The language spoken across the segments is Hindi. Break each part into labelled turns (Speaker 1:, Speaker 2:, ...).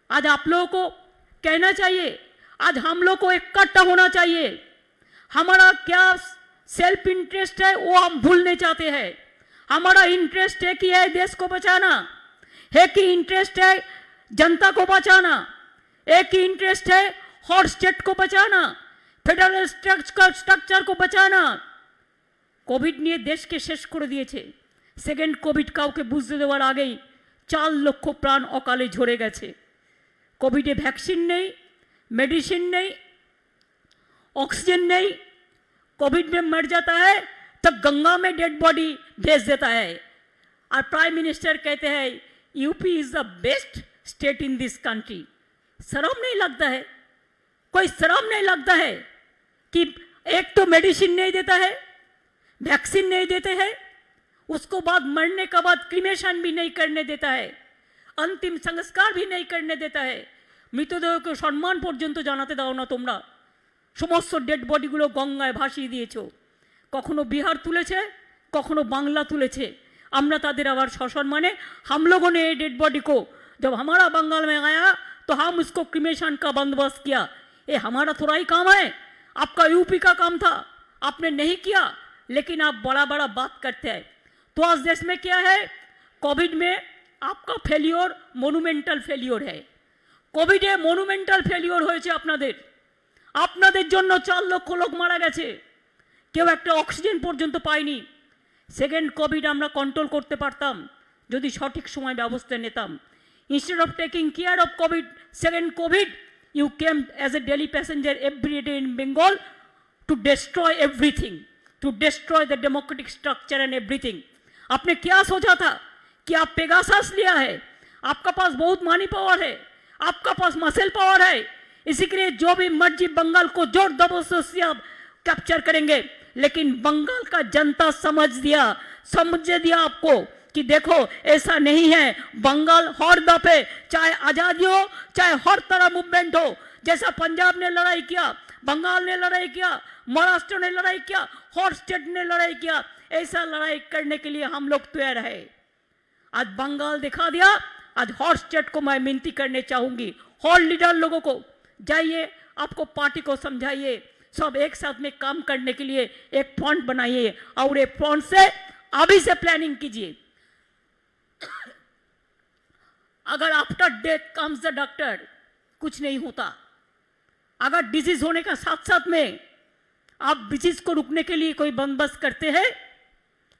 Speaker 1: आज आप लोगों को कहना चाहिए, आज हम लोग को इकट्ठा होना चाहिए। हमारा क्या सेल्फ इंटरेस्ट है वो हम भूलने चाहते हैं। हमारा इंटरेस्ट है कि है देश को बचाना, है कि इंटरेस्ट है जनता को बचाना, एक ही इंटरेस्ट है हर स्टेट को बचाना, फेडरल स्ट्रक्चर को बचाना। कोविड নিয়ে দেশকে শেষ করে দিয়েছে। সেকেন্ড কোভিড কাউকে বুঝতে দেওয়ার আগেই 4 লক্ষ প্রাণ অকালে ঝরে গেছে। কোভিডে ভ্যাকসিন নেই, मेडिसिन नहीं, ऑक्सीजन नहीं, कोविड में मर जाता है तो गंगा में डेड बॉडी भेज देता है। और प्राइम मिनिस्टर कहते हैं UP is the best state in this country. शर्म नहीं लगता है? कोई शर्म नहीं लगता है कि एक तो मेडिसिन नहीं देता है, वैक्सीन नहीं देते हैं, उसको बाद मरने के बाद क्रीमेशन भी नहीं करने देता है, अंतिम संस्कार भी नहीं करने देता है, মৃতদেহকে সম্মান পর্যন্ত জানাতে দাও না তোমরা। সমস্ত ডেড বডিগুলো গঙ্গায় ভাসিয়ে দিয়েছো। কখনো বিহার তুলেছে, কখনো বাংলা তুলেছে। আমরা তাদের আবার সসম্মানে हम लोगों ने डेड बॉडी को जब हमारा बंगाल में आया तो हम उसको क्रीमेशन का बंदोबस्त किया। ये हमारा थोड़ा ही काम है, आपका यूपी का काम था, आपने नहीं किया, लेकिन आप बड़ा बड़ा बात करते हैं। तो आज देश में क्या है, कोविड में आपका फेलियर मोनुमेंटल फेलियर है। কোভিডে মনুমেন্টাল ফেলিওর হয়েছে আপনাদের জন্য 4 লক্ষ লোক মারা গেছে, কেউ একটা অক্সিজেন পর্যন্ত পায়নি। সেকেন্ড কোভিড আমরা কন্ট্রোল করতে পারতাম যদি সঠিক সময় ব্যবস্থা নিতাম। Instead of taking care of Covid, second Covid you came as a daily passenger every day in Bengal to destroy everything, to destroy the democratic structure and everything. आपने क्या सोचा था कि आप पेगासस लिया है, आपका पास बहुत मनी पावर है, आपका पास मसल पावर है, इसी के लिए जो भी मर्जी बंगाल को जोर जबरदस्ती से आप कैप्चर करेंगे। लेकिन बंगाल का जनता समझ दिया आपको कि देखो ऐसा नहीं है। बंगाल हर दफे चाहे आज़ादी हो, चाहे हर तरह मूवमेंट हो, जैसा पंजाब ने लड़ाई किया, बंगाल ने लड़ाई किया, महाराष्ट्र ने लड़ाई किया, हर स्टेट ने लड़ाई किया, ऐसा लड़ाई करने के लिए हम लोग तैयार है। आज बंगाल दिखा दिया। आज हर स्टेट को मैं विनती करने चाहूंगी, हर लीडर लोगों को जाइए, आपको पार्टी को समझाइए, सब एक साथ में काम करने के लिए एक फ्रंट बनाइए और एक फ्रंट से अभी से प्लानिंग कीजिए। अगर after death comes the doctor, कुछ नहीं होता। अगर डिजीज होने का साथ साथ में आप डिजीज को रुकने के लिए कोई बंदोबस्त करते हैं,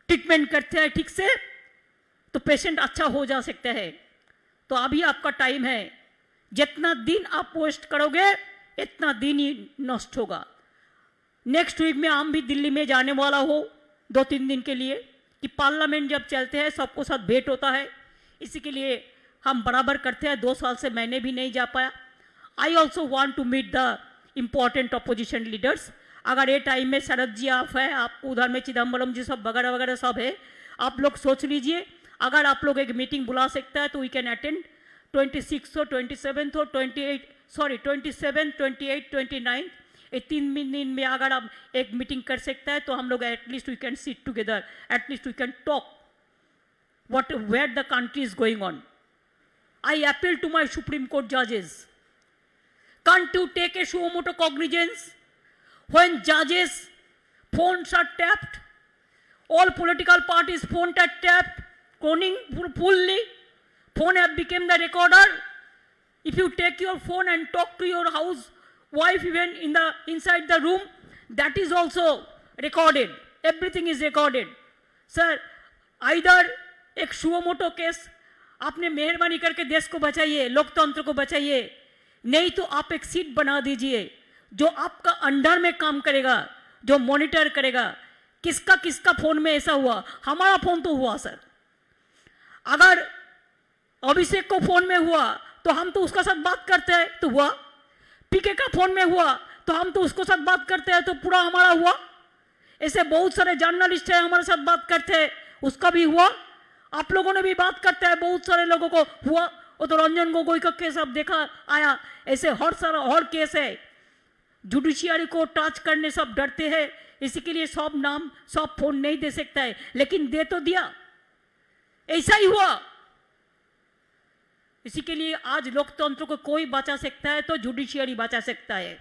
Speaker 1: ट्रीटमेंट करते हैं ठीक से, तो पेशेंट अच्छा हो जा सकता है। तो अभी आपका टाइम है, जितना दिन आप वेस्ट करोगे इतना दिन ही नष्ट होगा। नेक्स्ट वीक में हम भी दिल्ली में जाने वाला हो 2-3 दिन के लिए, कि पार्लियामेंट जब चलते हैं सबको साथ भेंट होता है, इसी के लिए हम बराबर करते हैं। 2 साल से मैंने भी नहीं जा पाया। I also want to meet the important opposition leaders. अगर ये टाइम में शरद जी आप है, आप उधर में चिदम्बरम जी सब वगैरह वगैरह सब है, आप लोग सोच लीजिए। अगर आप लोग एक मीटिंग बुला सकता है तो वी कैन अटेंड 26 और 27 और 27, 28, 29, ये 3 दिन में अगर आप एक मीटिंग कर सकता है तो हम लोग at least we can sit together, at least we can talk what where the country is going on. I appeal to my Supreme Court judges. Can't you take a suo motu cognizance when judges' phones are tapped? All political parties' phones are tapped, cloning fully. Phone have become the recorder. If you take your phone and talk to your house wife even inside the room, that is also recorded. Everything is recorded. Sir, either एक सुओ मोटो केस आपने मेहरबानी करके देश को बचाइए, लोकतंत्र को बचाइए, नहीं तो आप एक सीट बना दीजिए जो आपका अंडर में काम करेगा, जो मॉनिटर करेगा किसका किसका फोन में ऐसा हुआ। हमारा फोन तो हुआ सर, अगर अभिषेक को फोन में हुआ तो हम तो उसका साथ बात करते हैं तो हुआ, पीके का फोन में हुआ तो हम तो उसको साथ बात करते हैं तो पूरा हमारा हुआ। ऐसे बहुत सारे जर्नलिस्ट हैं हमारे साथ बात करते हैं, उसका भी हुआ। आप लोगों ने भी बात करते हैं, बहुत सारे लोगों को हुआ। वो तो रंजन गोगोई का केस अब देखा आया, ऐसे हर केस है। जुडिशियरी को टच करने सब डरते हैं, इसी के लिए सब नाम सब फोन नहीं दे सकता है, लेकिन दे तो दिया। ऐसा ही हुआ। इसी के लिए आज लोकतंत्र को कोई बचा सकता है तो जुडिशियरी बचा सकता है।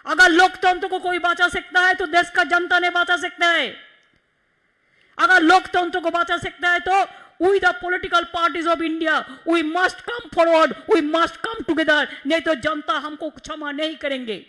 Speaker 1: अगर लोकतंत्र को कोई बचा सकता है तो देश का जनता ने बचा सकता है। अगर लोकतंत्र को बचा सकता है तो we the political parties of India we must come forward, we must come together, नहीं तो जनता हमको क्षमा नहीं करेंगे।